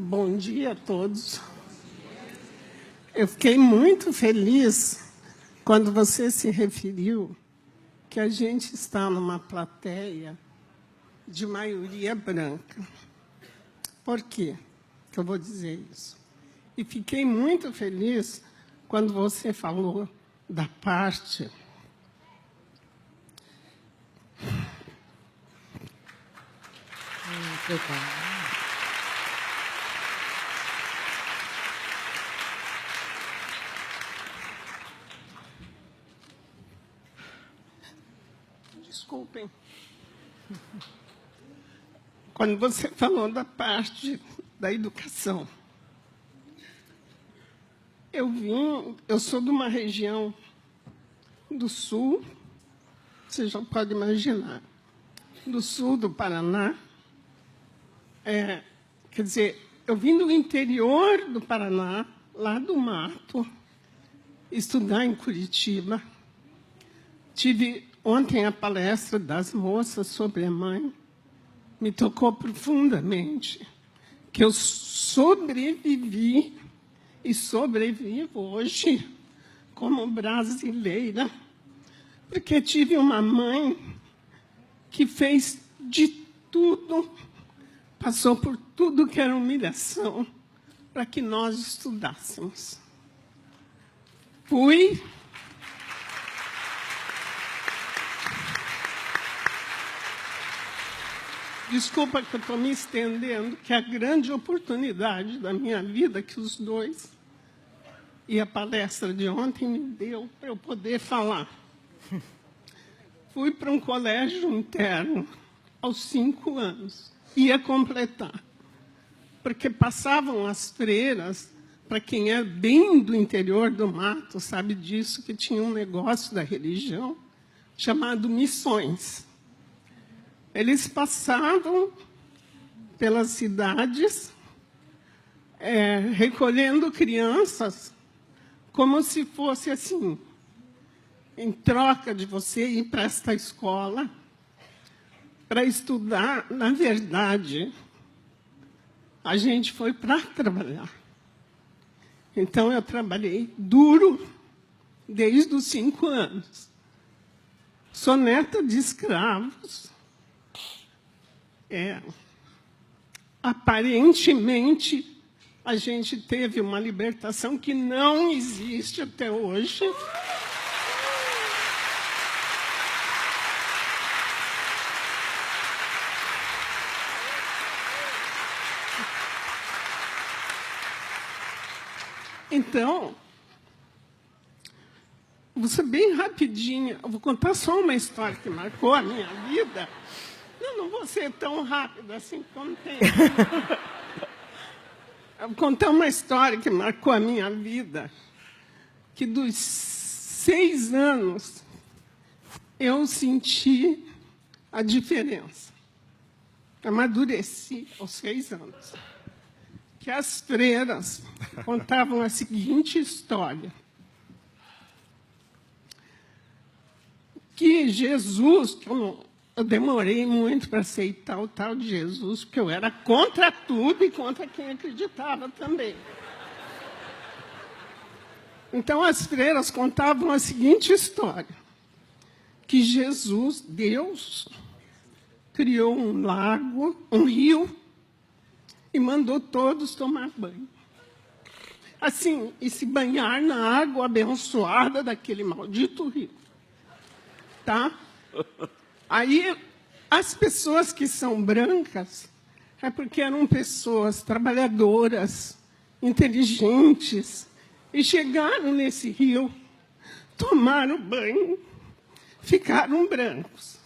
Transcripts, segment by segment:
Bom dia a todos. Eu fiquei muito feliz quando você se referiu que a gente está numa plateia de maioria branca. Por quê que eu vou dizer isso? E fiquei muito feliz quando você falou da parte Desculpem. Quando você falou da parte da educação, eu sou de uma região do sul, você já pode imaginar, do sul do Paraná. Quer dizer, eu vim do interior do Paraná, lá do mato, estudar em Curitiba. Tive ontem a palestra das moças sobre a mãe. Me tocou profundamente que eu sobrevivi e sobrevivo hoje como brasileira, porque tive uma mãe que fez de tudo, passou por tudo que era humilhação para que nós estudássemos. Desculpa que eu estou me estendendo, que é a grande oportunidade da minha vida que os dois e a palestra de ontem me deu para eu poder falar. Fui para um colégio interno aos 5 anos, ia completar, porque passavam as freiras, para quem é bem do interior do mato, sabe disso, que tinha um negócio da religião chamado missões. Eles passavam pelas cidades, recolhendo crianças, como se fosse assim, em troca de você ir para esta escola, para estudar. Na verdade, a gente foi para trabalhar. Então, eu trabalhei duro desde os 5 anos. Sou neta de escravos. Aparentemente, a gente teve uma libertação que não existe até hoje. Então, vou ser bem rapidinha. Eu vou contar só uma história que marcou a minha vida. Não vou ser tão rápida assim como tem. Eu vou contar uma história que marcou a minha vida, que dos 6 anos eu senti a diferença. Amadureci aos 6 anos. Que as freiras contavam a seguinte história. Que Jesus, que eu demorei muito para aceitar o tal de Jesus, porque eu era contra tudo e contra quem acreditava também. Então, as freiras contavam a seguinte história, que Jesus, Deus, criou um lago, um rio, e mandou todos tomar banho. Assim, e se banhar na água abençoada daquele maldito rio. Tá? Aí, as pessoas que são brancas é porque eram pessoas trabalhadoras, inteligentes, e chegaram nesse rio, tomaram banho, ficaram brancos.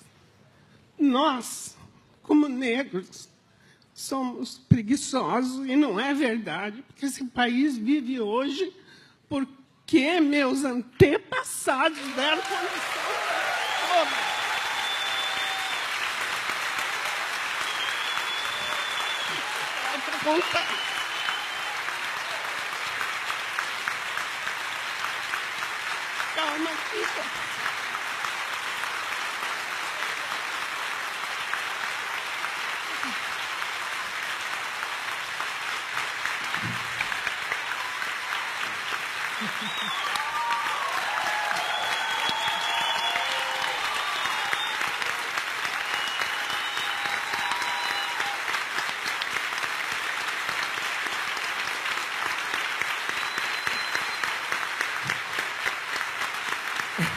Nós, como negros, somos preguiçosos, e não é verdade, porque esse país vive hoje porque meus antepassados deram condição para todos. Contar. Calma, fica.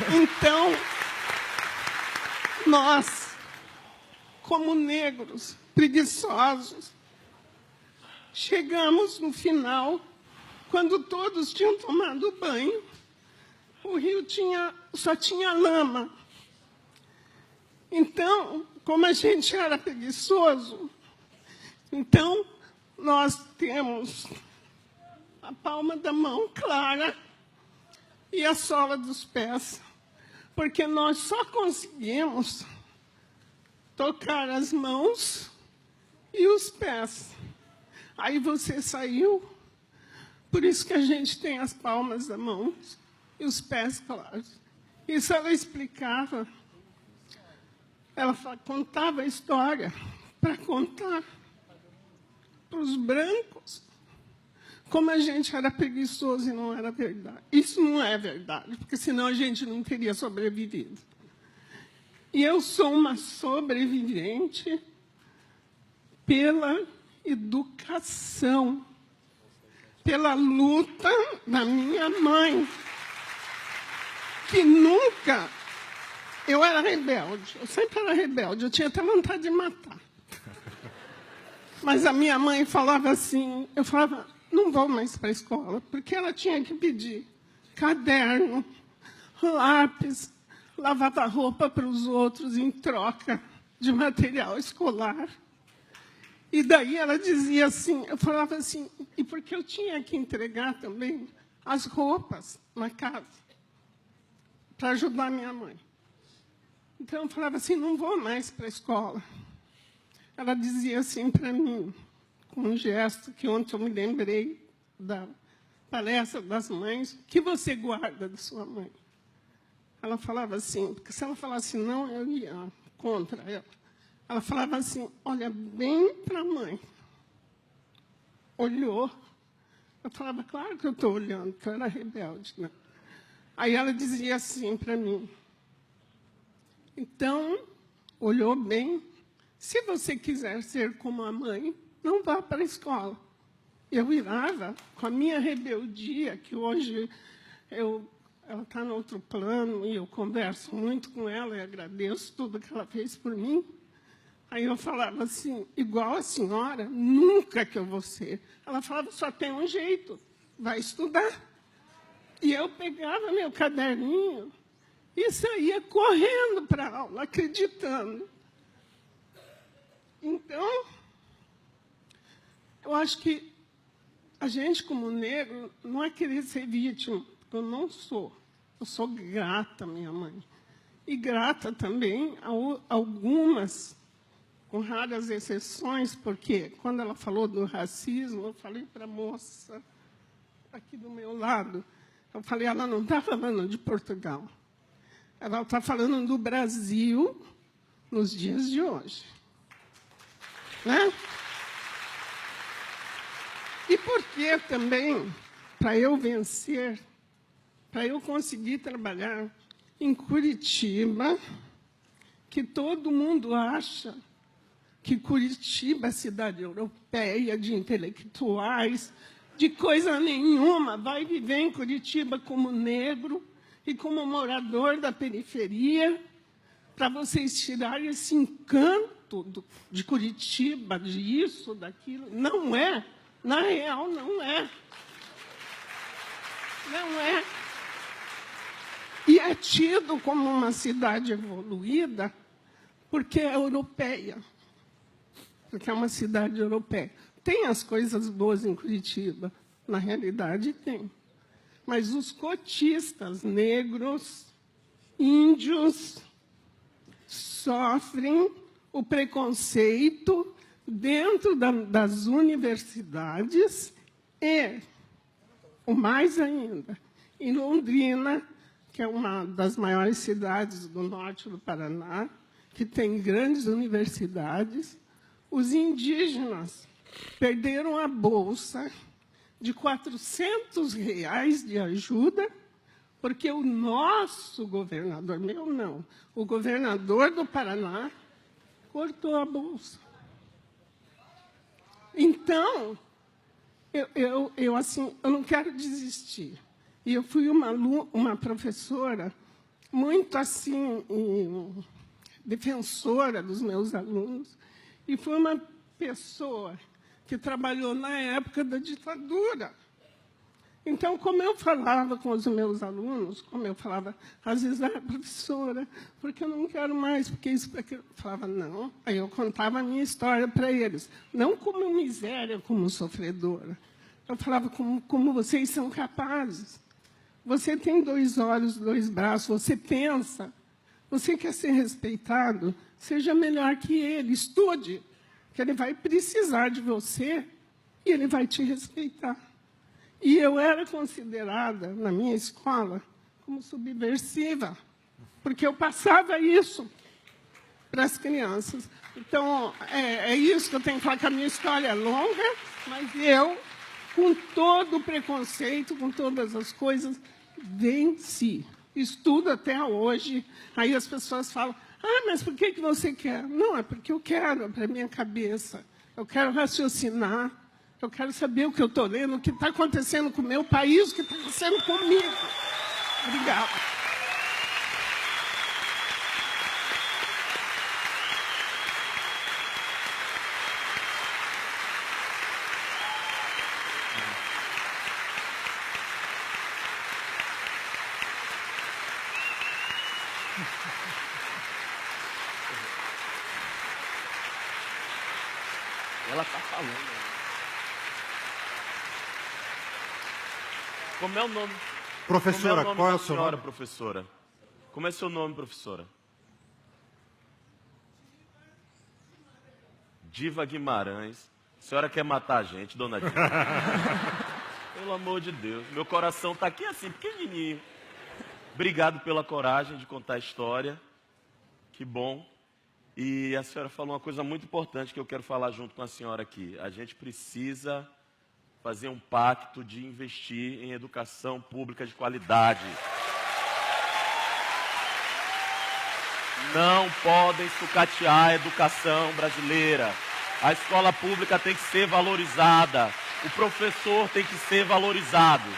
Então, nós, como negros, preguiçosos, chegamos no final, quando todos tinham tomado banho, o rio só tinha lama. Então, como a gente era preguiçoso, então nós temos a palma da mão clara e a sola dos pés, porque nós só conseguimos tocar as mãos e os pés. Aí você saiu, por isso que a gente tem as palmas da mão e os pés claros. Isso ela explicava, ela contava a história para contar para os brancos como a gente era preguiçoso e não era verdade. Isso não é verdade, porque senão a gente não teria sobrevivido. E eu sou uma sobrevivente pela educação, pela luta da minha mãe, que nunca... Eu era rebelde, eu sempre era rebelde, eu tinha até vontade de matar. Mas a minha mãe falava assim, eu falava, não vou mais para a escola, porque ela tinha que pedir caderno, lápis, lavava roupa para os outros em troca de material escolar. E daí ela dizia assim, eu falava assim, e porque eu tinha que entregar também as roupas na casa, para ajudar minha mãe. Então eu falava assim, não vou mais para a escola. Ela dizia assim para mim, com um gesto que ontem eu me lembrei da palestra das mães, o que você guarda da sua mãe? Ela falava assim, porque se ela falasse não, eu ia contra ela. Ela falava assim, olha bem para a mãe. Olhou. Eu falava, claro que eu estou olhando, porque eu era rebelde, né? Aí ela dizia assim para mim, então, olhou bem, se você quiser ser como a mãe, não vá para a escola. Eu virava com a minha rebeldia, que hoje ela está no outro plano, e eu converso muito com ela e agradeço tudo que ela fez por mim. Aí eu falava assim, igual a senhora, nunca que eu vou ser. Ela falava, só tem um jeito, vai estudar. E eu pegava meu caderninho e saía correndo para a aula, acreditando. Então, eu acho que a gente, como negro, não é querer ser vítima, porque eu não sou. Eu sou grata à minha mãe. E grata também a algumas, com raras exceções, porque quando ela falou do racismo, eu falei para a moça aqui do meu lado, eu falei, ela não está falando de Portugal. Ela está falando do Brasil nos dias de hoje. Né? E por que também, para eu vencer, para eu conseguir trabalhar em Curitiba, que todo mundo acha que Curitiba é cidade europeia, de intelectuais, de coisa nenhuma, vai viver em Curitiba como negro e como morador da periferia, para vocês tirarem esse encanto de Curitiba, disso, daquilo. Não é. Na real, não é. Não é. E é tido como uma cidade evoluída porque é europeia. Porque é uma cidade europeia. Tem as coisas boas em Curitiba. Na realidade, tem. Mas os cotistas negros, índios, sofrem o preconceito dentro das universidades e, o mais ainda, em Londrina, que é uma das maiores cidades do norte do Paraná, que tem grandes universidades, os indígenas perderam a bolsa de R$ 400 de ajuda, porque o nosso governador, meu não, o governador do Paraná, cortou a bolsa. Então, eu não quero desistir. E eu fui uma professora muito assim, defensora dos meus alunos, e fui uma pessoa que trabalhou na época da ditadura. Então, como eu falava com os meus alunos, como eu falava, às vezes, professora, porque eu não quero mais, porque isso, porque eu falava, não. Aí eu contava a minha história para eles, não como miséria, como sofredora. Eu falava como vocês são capazes. Você tem 2 olhos, 2 braços, você pensa, você quer ser respeitado, seja melhor que ele, estude, que ele vai precisar de você e ele vai te respeitar. E eu era considerada, na minha escola, como subversiva, porque eu passava isso para as crianças. Então, é isso que eu tenho que falar, que a minha história é longa, mas eu, com todo o preconceito, com todas as coisas, venci. Estudo até hoje. Aí as pessoas falam, mas por que você quer? Não, é porque eu quero, é para a minha cabeça. Eu quero raciocinar. Eu quero saber o que eu estou lendo, o que está acontecendo com o meu país, o que está acontecendo comigo. Obrigada. Ela está falando. Como é o nome? Professora, qual é o seu nome? Professora? Como é seu nome, professora? Diva Guimarães. A senhora quer matar a gente, dona Diva? Pelo amor de Deus. Meu coração está aqui assim, pequenininho. Obrigado pela coragem de contar a história. Que bom. E a senhora falou uma coisa muito importante que eu quero falar junto com a senhora aqui. A gente precisa fazer um pacto de investir em educação pública de qualidade. Não podem sucatear a educação brasileira. A escola pública tem que ser valorizada. O professor tem que ser valorizado.